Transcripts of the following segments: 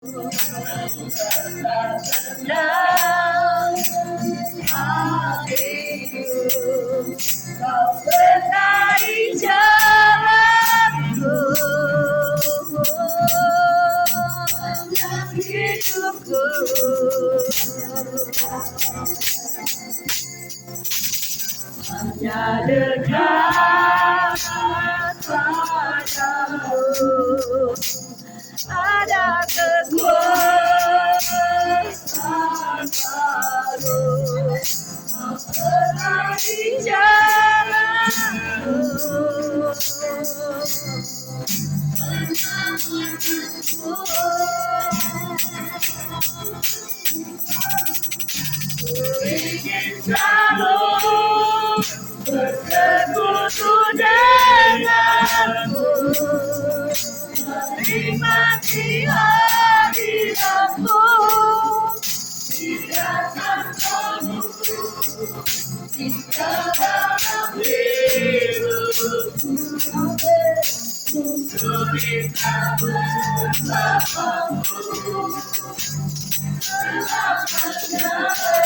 Tenang hatiku, kau benahi jalanku, hidupku. Hanya dekat padamu ada kekuatan baru, menerangi jalanku. Ku ingin selalu bersekutu denganmu, menikmati hadiratmu, biarkan kamu tinggal dalam hidupku. Ku bisa bersamamu selamanya.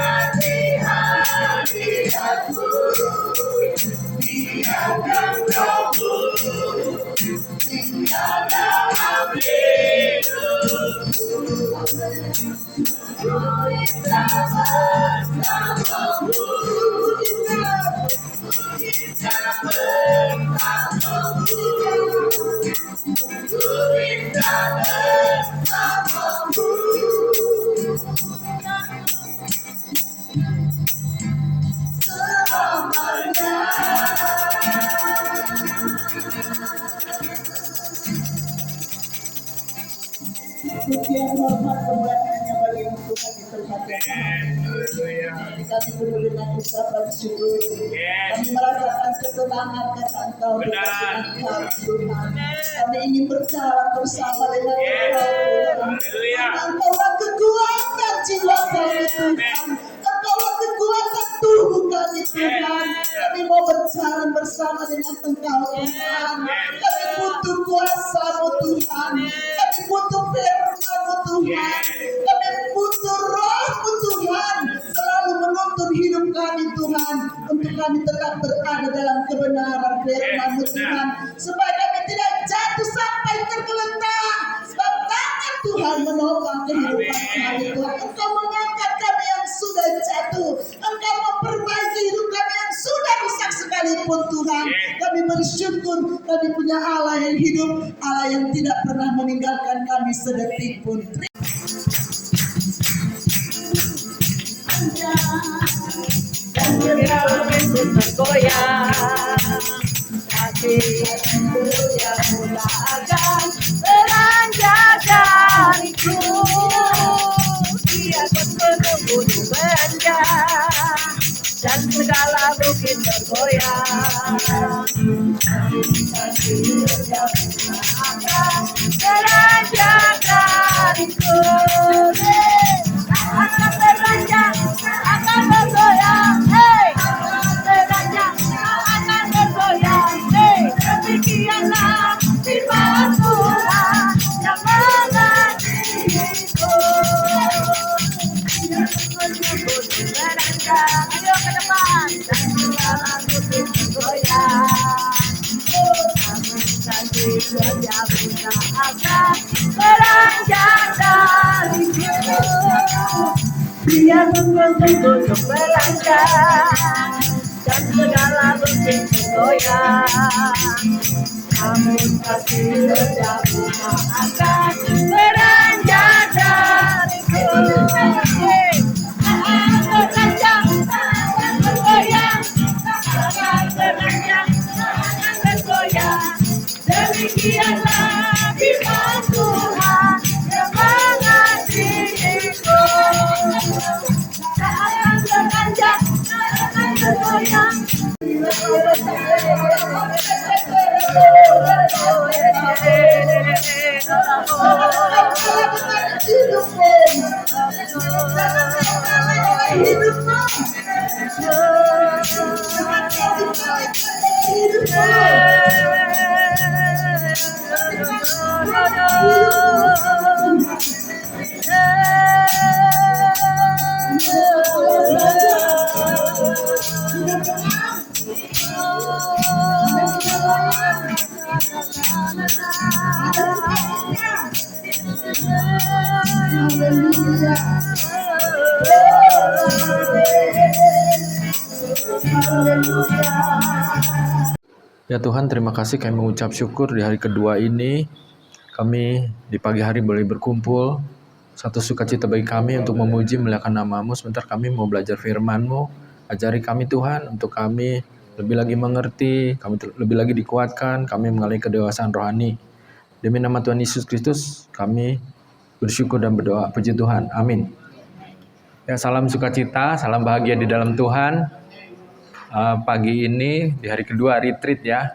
Menikmati hadiratmu, biarkan kamu tinggal dalam hidupku. Ku bisa bersamamu, ku bisa bersamamu, ku bisa bersamamu. Pujian hormat kemuliaan bagi Tuhan itu saja. Kami penuh dengan ucapan syukur. Kami merasakan ketenangan kata Engkau di kasih Engkau Tuhan. Kami ingin berjalan bersama dengan Engkau Tuhan. Engkaulah kekuatan jiwa kami Tuhan. Engkaulah kekuatan tubuh kami Tuhan. Kami mau berjalan bersama dengan Engkau Tuhan. Kami butuh kuasa-Mu Tuhan. Kami butuh firman-Mu Tuhan. Kami butuh Roh-Mu Tuhan. Selalu menuntun hidup kami Tuhan. Untuk kami tetap berada dalam kebenaran firman-Mu Tuhan. Supaya kami tidak jatuh sampai tergeletak. Sebab tangan Tuhan menopang kehidupan kami Tuhan. Engkau mengangkat kami yang sudah jatuh. Engkau memperbaiki hidup kami yang sudah rusak sekalipun Tuhan. Kami bersyukur kami punya Allah yang hidup. Allah yang tidak pernah meninggalkan kami sedetik pun. Dan berlalu bergoyang, tapi yang mula akan beranjak dariku. Dia akan menunggu benda dan segala bukit bergoyang. Tapi yang mula akan beranjak dariku. Akan beranjak, akan bergoyang, akan beranjak, akan bergoyang, demikianlah firman Tuhan yang mengasihiku. Yang beranjak, ayo ke depan. Setiap usaha akan beranjak dariku. Biar sungguh-sungguh untuk beranjak dan segala begitu goyang. Namun pasti setiap usaha akan beranjak dariku. Beranjak, bergoyang, akan beranjak, akan bergoyang. Demikianlah firman Tuhan yang mengasihiku. Akan beranjak, akan bergoyang. Ya Tuhan, terima kasih kami mengucap syukur di hari kedua ini. Kami di pagi hari boleh berkumpul. Satu sukacita bagi kami untuk memuji memuliakan nama-Mu. Sebentar kami mau belajar firman-Mu. Ajari kami Tuhan untuk kami lebih lagi mengerti, kami lebih lagi dikuatkan, kami mengalami kedewasaan rohani. Demi nama Tuhan Yesus Kristus, kami bersyukur dan berdoa. Puji Tuhan. Amin. Ya, salam sukacita, salam bahagia di dalam Tuhan. Pagi ini di hari kedua retreat ya,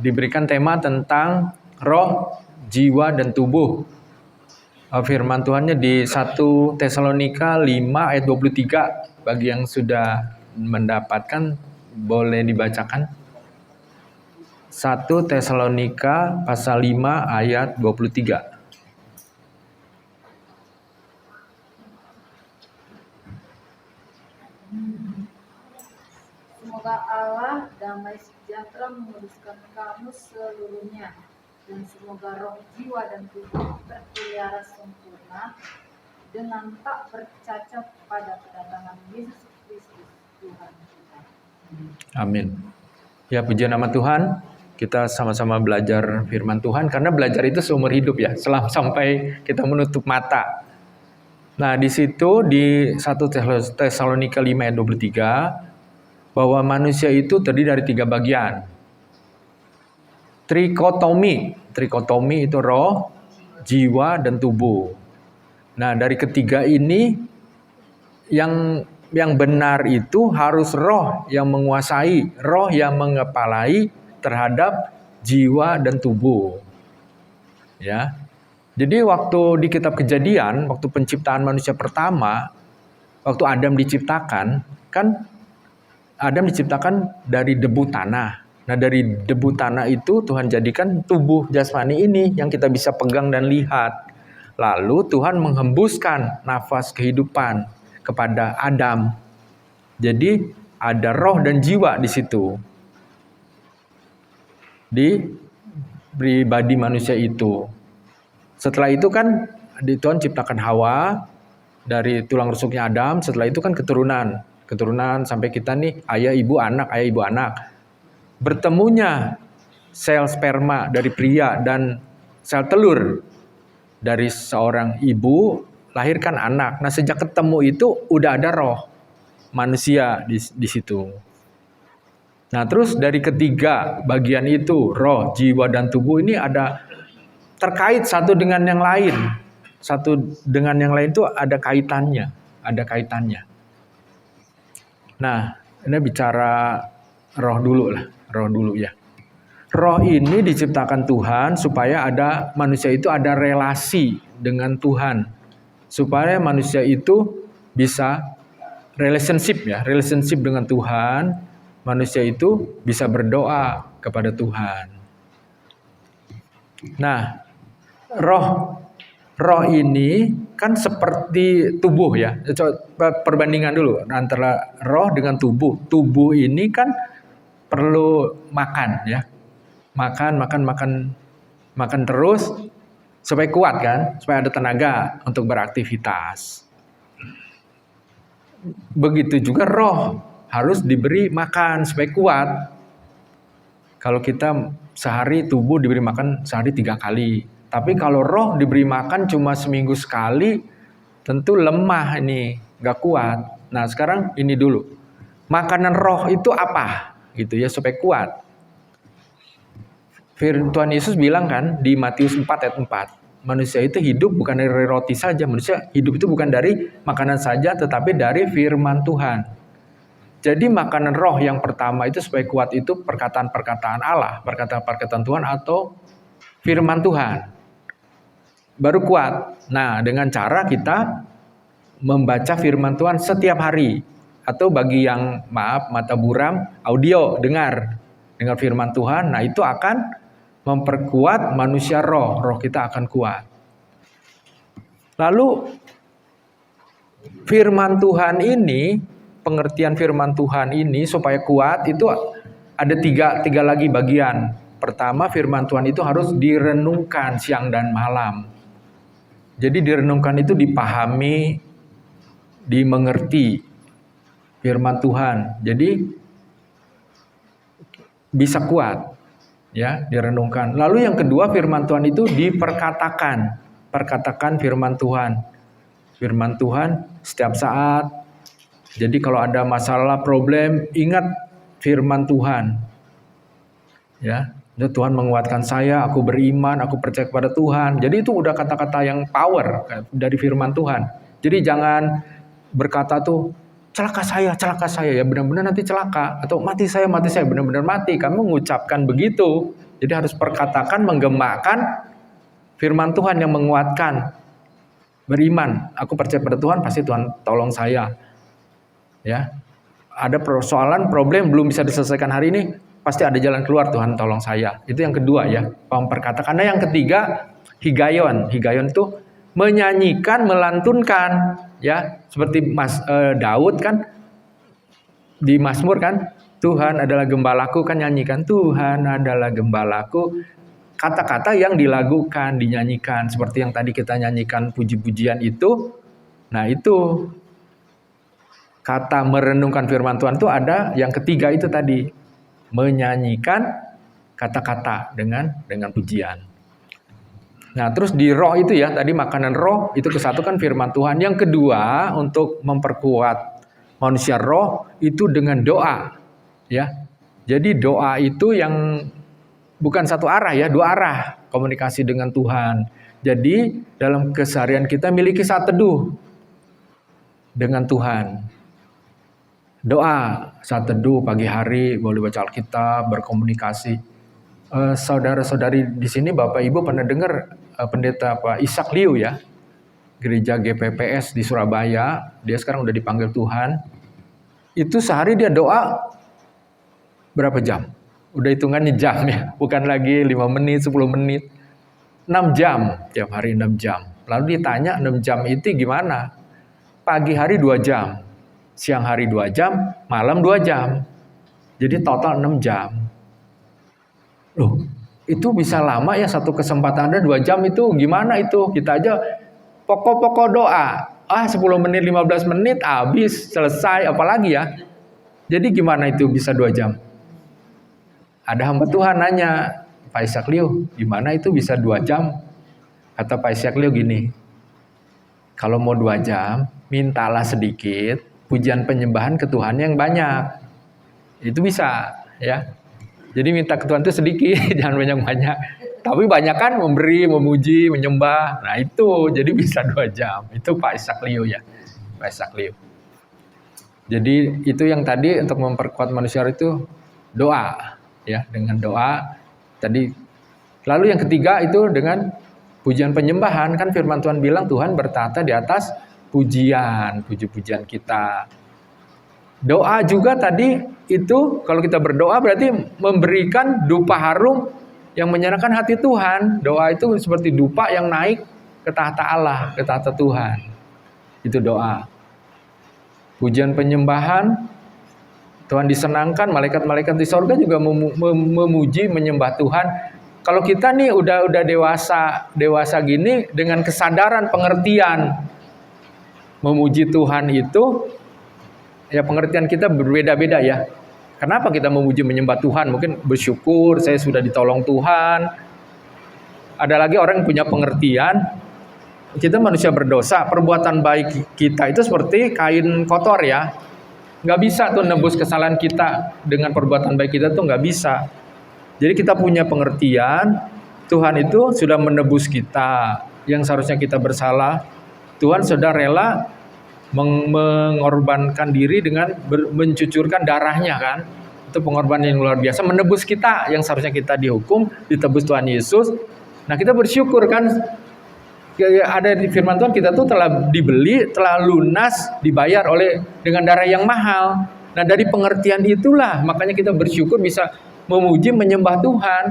diberikan tema tentang roh, jiwa, dan tubuh. Firman Tuhannya di 1 Tesalonika 5 ayat 23. Bagi yang sudah mendapatkan boleh dibacakan. 1 Tesalonika pasal 5 ayat 23. Semoga Allah damai sejahtera menguduskan kamu seluruhnya, dan semoga roh, jiwa, dan tubuh terpelihara sempurna dengan tak bercacat pada kedatangan Yesus Kristus Tuhan kita. Amin. Ya, puji nama Tuhan. Kita sama-sama belajar firman Tuhan, karena belajar itu seumur hidup ya, sampai kita menutup mata. Nah, di situ di 1 Tesalonika 5 ayat 23 bahwa manusia itu terdiri dari 3 bagian. Trikotomi itu roh, jiwa, dan tubuh. Nah, dari ketiga ini yang benar itu harus roh yang menguasai, roh yang mengepalai terhadap jiwa dan tubuh. Ya. Jadi waktu di kitab Kejadian, waktu penciptaan manusia pertama, waktu Adam diciptakan, kan Adam diciptakan dari debu tanah. Nah, dari debu tanah itu Tuhan jadikan tubuh jasmani ini yang kita bisa pegang dan lihat. Lalu Tuhan menghembuskan nafas kehidupan kepada Adam. Jadi ada roh dan jiwa di situ. Di pribadi manusia itu. Setelah itu kan Tuhan ciptakan Hawa dari tulang rusuknya Adam. Setelah itu kan keturunan sampai kita nih ayah ibu anak. Bertemunya sel sperma dari pria dan sel telur dari seorang ibu lahirkan anak. Nah, sejak ketemu itu udah ada roh manusia di situ. Nah, terus dari ketiga bagian itu, roh, jiwa, dan tubuh ini ada terkait satu dengan yang lain. Satu dengan yang lain itu ada kaitannya. Nah, ini bicara roh dulu ya. Roh ini diciptakan Tuhan supaya manusia itu ada relasi dengan Tuhan. Supaya manusia itu bisa relationship dengan Tuhan. Manusia itu bisa berdoa kepada Tuhan. Nah, roh ini kan seperti tubuh ya. Coba perbandingan dulu antara roh dengan tubuh. Tubuh ini kan perlu makan ya. makan terus supaya kuat kan, supaya ada tenaga untuk beraktivitas. Begitu juga roh harus diberi makan supaya kuat. Kalau kita sehari tubuh diberi makan sehari 3 kali. Tapi kalau roh diberi makan cuma seminggu sekali, tentu lemah ini, gak kuat. Nah sekarang ini dulu, makanan roh itu apa? Gitu ya supaya kuat. Tuhan Yesus bilang kan di Matius 4 ayat 4, manusia itu hidup bukan dari roti saja, manusia hidup itu bukan dari makanan saja, tetapi dari firman Tuhan. Jadi makanan roh yang pertama itu supaya kuat itu perkataan-perkataan Allah, perkataan-perkataan Tuhan atau firman Tuhan. Baru kuat. Nah, dengan cara kita membaca firman Tuhan setiap hari. Atau bagi yang mata buram, audio, dengar firman Tuhan. Nah, itu akan memperkuat manusia roh kita akan kuat. Lalu firman Tuhan ini, pengertian firman Tuhan ini supaya kuat itu ada tiga lagi bagian. Pertama, firman Tuhan itu harus direnungkan siang dan malam. Jadi direnungkan itu dipahami, dimengerti firman Tuhan. Jadi bisa kuat ya, direnungkan. Lalu yang kedua, firman Tuhan itu diperkatakan. Perkatakan firman Tuhan. Firman Tuhan setiap saat. Jadi kalau ada masalah, problem, ingat firman Tuhan. Ya, Tuhan menguatkan saya, aku beriman, aku percaya kepada Tuhan. Jadi itu udah kata-kata yang power dari firman Tuhan. Jadi jangan berkata tuh, celaka saya, ya benar-benar nanti celaka. Atau mati saya, benar-benar mati. Kamu mengucapkan begitu. Jadi harus perkatakan, menggemakan firman Tuhan yang menguatkan. Beriman, aku percaya pada Tuhan, pasti Tuhan tolong saya. Ya, ada persoalan, problem belum bisa diselesaikan hari ini, pasti ada jalan keluar, Tuhan tolong saya. Itu yang kedua ya, memperkatakan. Nah yang ketiga, higayon. Higayon itu menyanyikan, melantunkan. Ya, seperti Daud kan di Mazmur kan, Tuhan adalah gembalaku, kan nyanyikan, Tuhan adalah gembalaku. Kata-kata yang dilakukan, dinyanyikan. Seperti yang tadi kita nyanyikan puji-pujian itu. Nah itu, kata merenungkan firman Tuhan itu ada yang ketiga itu tadi. Menyanyikan kata-kata dengan pujian. Nah terus di roh itu ya, tadi makanan roh itu kesatu kan firman Tuhan. Yang kedua untuk memperkuat manusia roh itu dengan doa. Ya, jadi doa itu yang bukan satu arah ya, 2 arah komunikasi dengan Tuhan. Jadi dalam keseharian kita miliki saat teduh dengan Tuhan. Doa saat teduh pagi hari, boleh baca Alkitab, berkomunikasi. Saudara-saudari di sini Bapak Ibu pernah dengar pendeta Pak Ishak Liu ya, gereja GPPS di Surabaya, dia sekarang udah dipanggil Tuhan. Itu sehari dia doa berapa jam? Udah hitungannya jam ya, bukan lagi 5 menit, 10 menit. 6 jam, tiap hari 6 jam. Lalu ditanya 6 jam itu gimana? Pagi hari 2 jam, siang hari 2 jam, malam 2 jam. Jadi total 6 jam. Loh, itu bisa lama ya, satu kesempatan ada 2 jam itu gimana itu? Kita aja pokok-pokok doa. 10 menit, 15 menit habis, selesai, apalagi ya. Jadi gimana itu bisa 2 jam? Ada hamba Tuhan nanya, Pak Ishak Liu, gimana itu bisa 2 jam? Kata Pak Ishak Liu gini, kalau mau 2 jam, mintalah sedikit, pujian penyembahan ke Tuhan yang banyak. Itu bisa ya. Jadi minta ke Tuhan itu sedikit, jangan banyak-banyak. Tapi banyak kan memberi, memuji, menyembah. Nah itu, jadi bisa 2 jam. Itu Pak Ishak Liu ya. Pak Ishak Liu. Jadi itu yang tadi untuk memperkuat manusia itu doa. Ya, dengan doa. Tadi. Lalu yang ketiga itu dengan pujian penyembahan. Kan firman Tuhan bilang Tuhan bertata di atas pujian. Puji-pujian kita. Doa juga tadi itu kalau kita berdoa berarti memberikan dupa harum yang menyenangkan hati Tuhan. Doa itu seperti dupa yang naik ke tahta Allah, ke tahta Tuhan. Itu doa. Pujian penyembahan, Tuhan disenangkan, malaikat-malaikat di sorga juga memuji, menyembah Tuhan. Kalau kita nih udah dewasa gini dengan kesadaran, pengertian memuji Tuhan itu, ya pengertian kita berbeda-beda ya. Kenapa kita memuji menyembah Tuhan? Mungkin bersyukur saya sudah ditolong Tuhan. Ada lagi orang yang punya pengertian, kita manusia berdosa, perbuatan baik kita itu seperti kain kotor ya. Nggak bisa tuh nebus kesalahan kita dengan perbuatan baik kita tuh nggak bisa. Jadi kita punya pengertian, Tuhan itu sudah menebus kita yang seharusnya kita bersalah. Tuhan sudah rela mengorbankan diri dengan mencucurkan darahnya kan. Itu pengorbanan yang luar biasa, menebus kita yang seharusnya kita dihukum, ditebus Tuhan Yesus. Nah kita bersyukur kan, ada di firman Tuhan kita tuh telah dibeli, telah lunas, dibayar dengan darah yang mahal. Nah dari pengertian itulah makanya kita bersyukur bisa memuji menyembah Tuhan.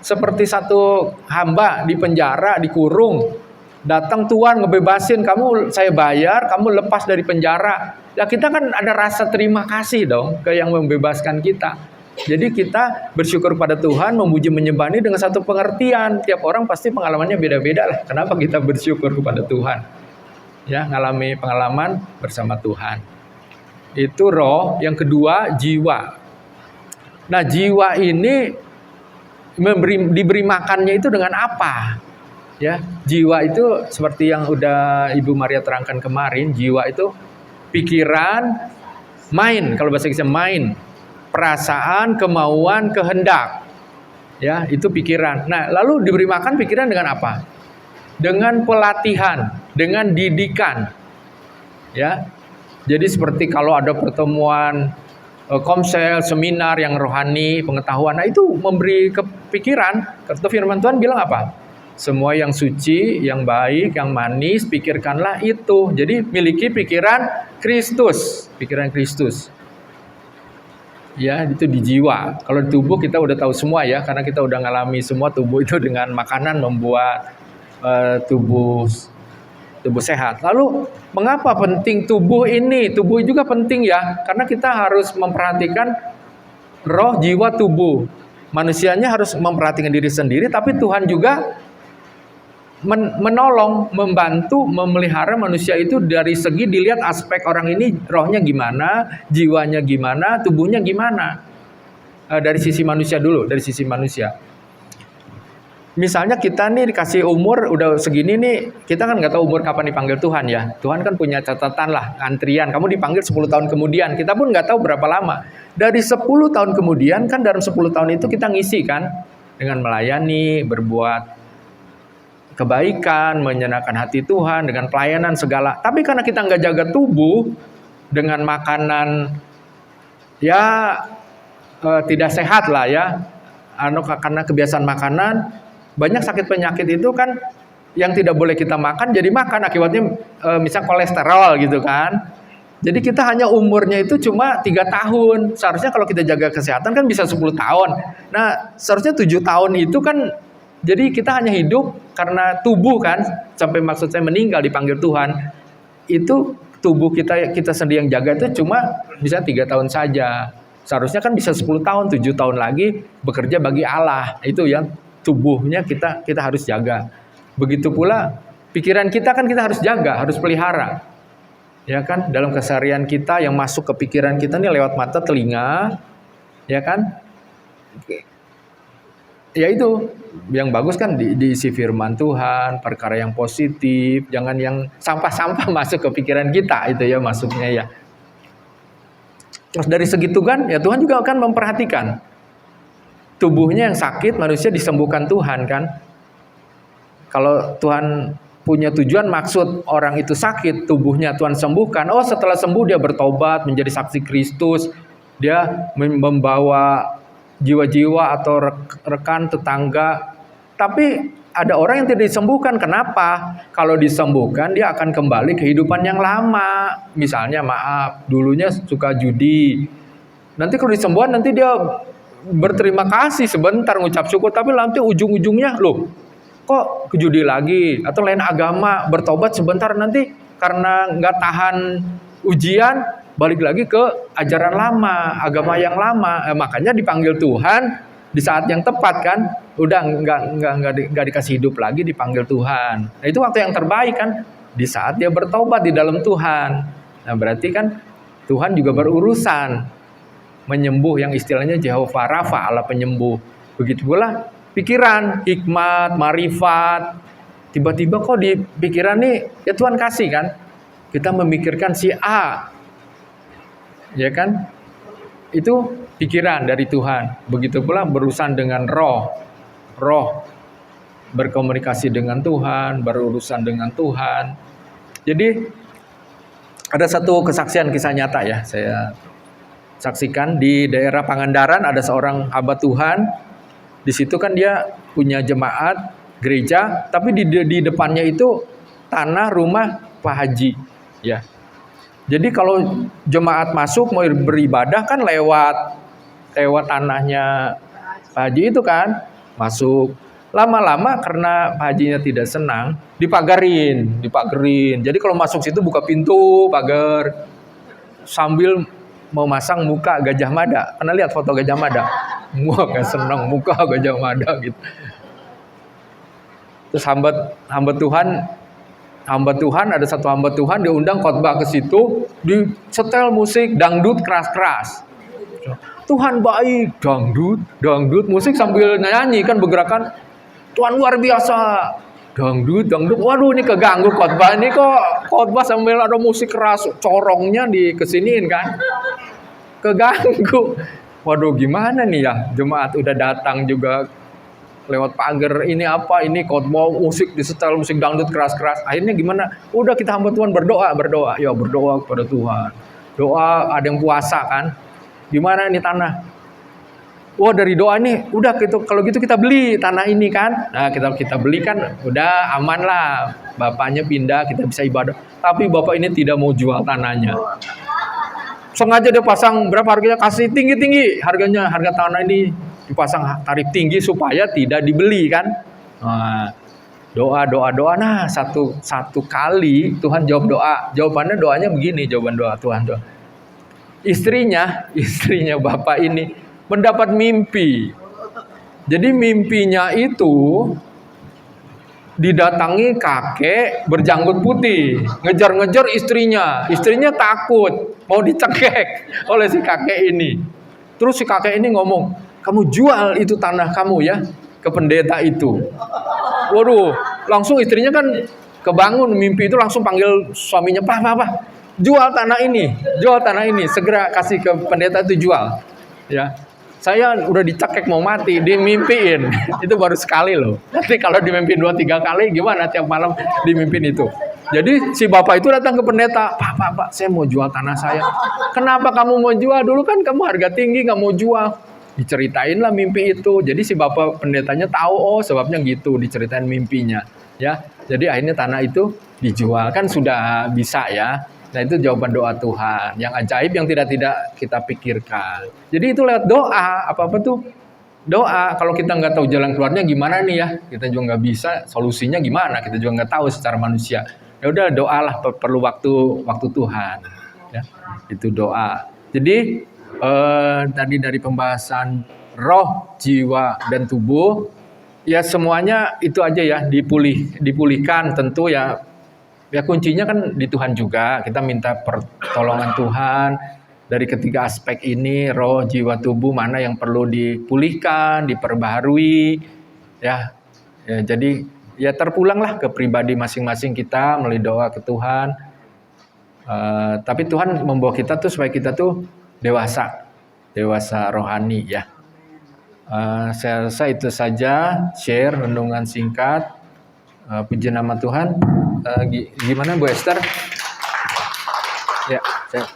Seperti satu hamba di penjara, dikurung, datang Tuhan ngebebasin kamu, saya bayar, kamu lepas dari penjara. Ya kita kan ada rasa terima kasih dong ke yang membebaskan kita. Jadi kita bersyukur pada Tuhan, memuji menyembah ini dengan satu pengertian. Tiap orang pasti pengalamannya beda-beda lah. Kenapa kita bersyukur kepada Tuhan? Ya, ngalami pengalaman bersama Tuhan. Itu roh. Yang kedua, jiwa. Nah, jiwa ini diberi makannya itu dengan apa? Ya, jiwa itu seperti yang udah Ibu Maria terangkan kemarin, jiwa itu pikiran, mind, kalau bahasa Inggrisnya mind, perasaan, kemauan, kehendak. Ya, itu pikiran. Nah, lalu diberi makan pikiran dengan apa? Dengan pelatihan, dengan didikan. Ya. Jadi seperti kalau ada pertemuan komsel, seminar yang rohani, pengetahuan, nah itu memberi kepikiran. Kata firman Tuhan bilang apa? Semua yang suci, yang baik, yang manis, pikirkanlah itu. Jadi miliki pikiran Kristus, pikiran Kristus. Ya, itu di jiwa. Kalau di tubuh kita udah tahu semua ya, karena kita udah ngalami semua tubuh itu dengan makanan membuat tubuh sehat. Lalu mengapa penting tubuh ini? Tubuh juga penting ya, karena kita harus memperhatikan roh, jiwa, tubuh. Manusianya harus memperhatikan diri sendiri, tapi Tuhan juga menolong, membantu, memelihara manusia itu dari segi dilihat aspek orang ini rohnya gimana, jiwanya gimana, tubuhnya gimana. Dari sisi manusia dulu, dari sisi manusia. Misalnya kita nih dikasih umur udah segini nih, kita kan nggak tahu umur kapan dipanggil Tuhan ya. Tuhan kan punya catatan lah, antrian. Kamu dipanggil 10 tahun kemudian, kita pun nggak tahu berapa lama. Dari 10 tahun kemudian kan dalam 10 tahun itu kita ngisi kan dengan melayani, berbuat kebaikan, menyenangkan hati Tuhan, dengan pelayanan segala. Tapi karena kita nggak jaga tubuh dengan makanan ya tidak sehat lah ya, karena kebiasaan makanan, banyak sakit penyakit itu kan yang tidak boleh kita makan jadi makan, akibatnya misal kolesterol gitu kan. Jadi kita hanya umurnya itu cuma 3 tahun. Seharusnya kalau kita jaga kesehatan kan bisa 10 tahun. Nah seharusnya 7 tahun itu kan, jadi kita hanya hidup karena tubuh kan, sampai maksud saya meninggal dipanggil Tuhan. Itu tubuh kita sendiri yang jaga itu cuma bisa 3 tahun saja. Seharusnya kan bisa 10 tahun, 7 tahun lagi bekerja bagi Allah. Itu yang tubuhnya kita harus jaga. Begitu pula pikiran kita kan kita harus jaga, harus pelihara. Ya kan, dalam keseharian kita yang masuk ke pikiran kita nih lewat mata, telinga, ya kan? Ya itu yang bagus kan diisi firman Tuhan, perkara yang positif, jangan yang sampah-sampah masuk ke pikiran kita, itu ya masuknya ya. Terus dari segitu kan ya Tuhan juga akan memperhatikan tubuhnya yang sakit, manusia disembuhkan Tuhan kan. Kalau Tuhan punya tujuan, maksud orang itu sakit, tubuhnya Tuhan sembuhkan. Oh setelah sembuh dia bertobat menjadi saksi Kristus, dia membawa jiwa-jiwa atau rekan tetangga. Tapi ada orang yang tidak disembuhkan. Kenapa? Kalau disembuhkan dia akan kembali kehidupan yang lama. Misalnya maaf, dulunya suka judi. Nanti kalau disembuhkan nanti dia berterima kasih sebentar, ngucap syukur, tapi nanti ujung-ujungnya loh kok ke judi lagi atau lain agama, bertobat sebentar, nanti karena nggak tahan ujian balik lagi ke ajaran lama, agama yang lama. Makanya dipanggil Tuhan di saat yang tepat kan, udah nggak dikasih hidup lagi, dipanggil Tuhan. Nah itu waktu yang terbaik kan, di saat dia bertobat di dalam Tuhan. Nah berarti kan Tuhan juga berurusan menyembuh, yang istilahnya Jehovah Rafa, Allah penyembuh. Begitu pula pikiran, hikmat, marifat. Tiba-tiba kok di pikiran nih, ya Tuhan kasih kan, kita memikirkan si A, ya kan? Itu pikiran dari Tuhan. Begitu pula berurusan dengan roh. Roh berkomunikasi dengan Tuhan, berurusan dengan Tuhan. Jadi ada satu kesaksian kisah nyata ya, saya saksikan di daerah Pangandaran. Ada seorang hamba Tuhan. Di situ kan dia punya jemaat gereja, tapi di depannya itu tanah rumah Pak Haji, ya. Jadi kalau jemaat masuk mau beribadah kan lewat tanahnya Pak Haji itu kan, masuk. Lama-lama karena Pak Hajinya tidak senang, dipagerin. Jadi kalau masuk situ buka pintu, pagar, sambil mau masang muka Gajah Mada. Pernah lihat foto Gajah Mada? Wah, gak senang muka Gajah Mada gitu. Terus hamba Tuhan, ada satu hamba Tuhan diundang khotbah ke situ, di setel musik dangdut keras-keras. Tuhan baik, dangdut musik sambil nyanyi kan, bergerakan Tuhan luar biasa. Dangdut. Waduh, ini keganggu khotbah ini, kok khotbah sambil ada musik keras, corongnya kesiniin kan. Keganggu. Waduh, gimana nih ya? Jemaat udah datang juga lewat pagar, ini apa? Ini khotbah musik disetel musik dangdut keras-keras. Akhirnya gimana? Udah kita hamba Tuhan berdoa. Ya, berdoa kepada Tuhan. Doa, ada yang puasa kan. Gimana ini tanah? Wah, dari doa nih, udah gitu, kalau gitu kita beli tanah ini kan. Nah, kita beli kan, udah aman lah. Bapaknya pindah, kita bisa ibadah. Tapi bapak ini tidak mau jual tanahnya. Sengaja dia pasang berapa harganya, kasih tinggi-tinggi harganya. Harga tanah ini dipasang tarif tinggi supaya tidak dibeli kan. Nah, doa. Nah, satu kali Tuhan jawab doa. Doanya begini, jawaban doa Tuhan. Istrinya bapak ini mendapat mimpi. Jadi mimpinya itu didatangi kakek berjanggut putih, ngejar-ngejar istrinya. Istrinya takut, mau dicekek oleh si kakek ini. Terus si kakek ini ngomong, kamu jual itu tanah kamu ya ke pendeta itu. Waduh, langsung istrinya kan kebangun mimpi itu, langsung panggil suaminya, Pak, jual tanah ini, segera kasih ke pendeta itu, jual. Ya. Saya udah dicekek mau mati, dimimpiin. Itu baru sekali loh. Nanti kalau dimimpiin 2-3 kali gimana tiap malam dimimpiin itu. Jadi si bapak itu datang ke pendeta, Pak, saya mau jual tanah saya. Kenapa kamu mau jual? Dulu kan kamu harga tinggi, nggak mau jual. Diceritain lah mimpi itu. Jadi si bapak pendetanya tahu, sebabnya gitu, diceritain mimpinya. Ya, jadi akhirnya tanah itu dijual, kan sudah bisa ya. Nah, itu jawaban doa Tuhan yang ajaib, yang tidak kita pikirkan. Jadi itu lewat doa, apa tuh doa. Kalau kita nggak tahu jalan keluarnya gimana nih ya, kita juga nggak bisa, solusinya gimana, kita juga nggak tahu secara manusia. Ya udah, doalah, perlu waktu Tuhan. Ya, itu doa. Jadi tadi dari pembahasan roh, jiwa, dan tubuh, ya semuanya itu aja ya, dipulihkan tentu ya. Ya kuncinya kan di Tuhan juga. Kita minta pertolongan Tuhan dari ketiga aspek ini, roh, jiwa, tubuh, mana yang perlu dipulihkan, diperbaharui. Ya jadi ya terpulanglah ke pribadi masing-masing kita melalui doa ke Tuhan. Tapi Tuhan membawa kita tuh supaya kita tuh dewasa rohani ya. Saya rasa itu saja share renungan singkat. Puji nama Tuhan. Gimana Bu Esther? Ya, saya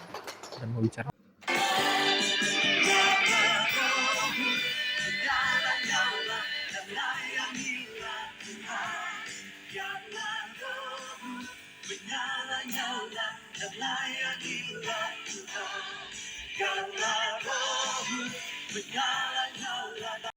mau bicara.